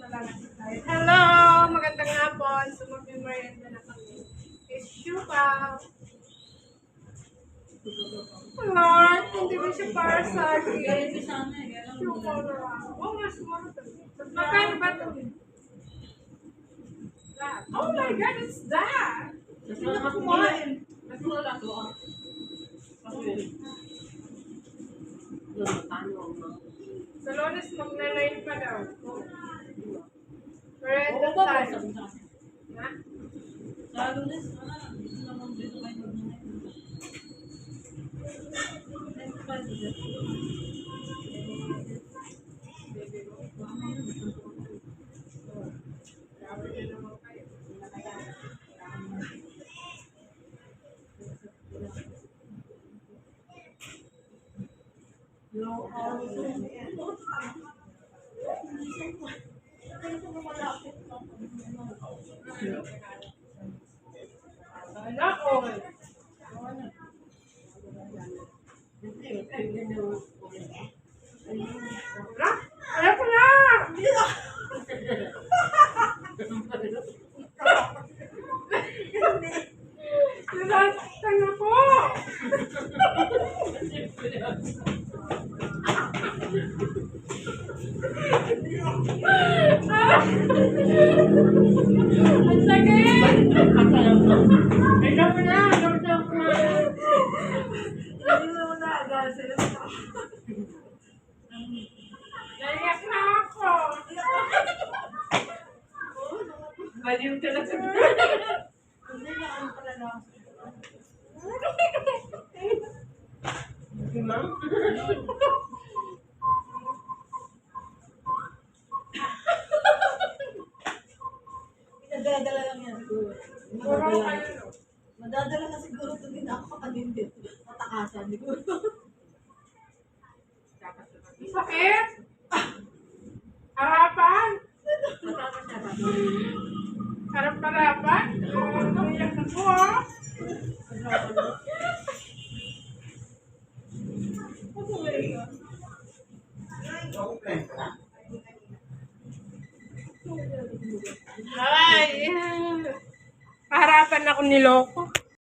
Hello! Magandang hapon. So, mag-merienda na kami. Tissue pa. Lord, hindi ba siya para sa akin? Tissue pa lang. Oh, mas mura to. Magkano ba ito? That. Oh my God, it's that! Hindi na kumain. Sa Lunes, mag-9 pa daw. Merienda time. Ha? Sa Lunes, naman dito may Wala ko. Ayaw ko na! Nasasaktan ako! Ang sakit! Ikaw mo na! Naiyak na ako! Baliw ka na sa Ma'am? Madadala lang yan siguro. Madadala na siguro ito din ako kanindit. Matakasan siguro. Sakit! Harapan! Harap-harapan? Naiyak na ko ah! Ay! Harapan ako niloko.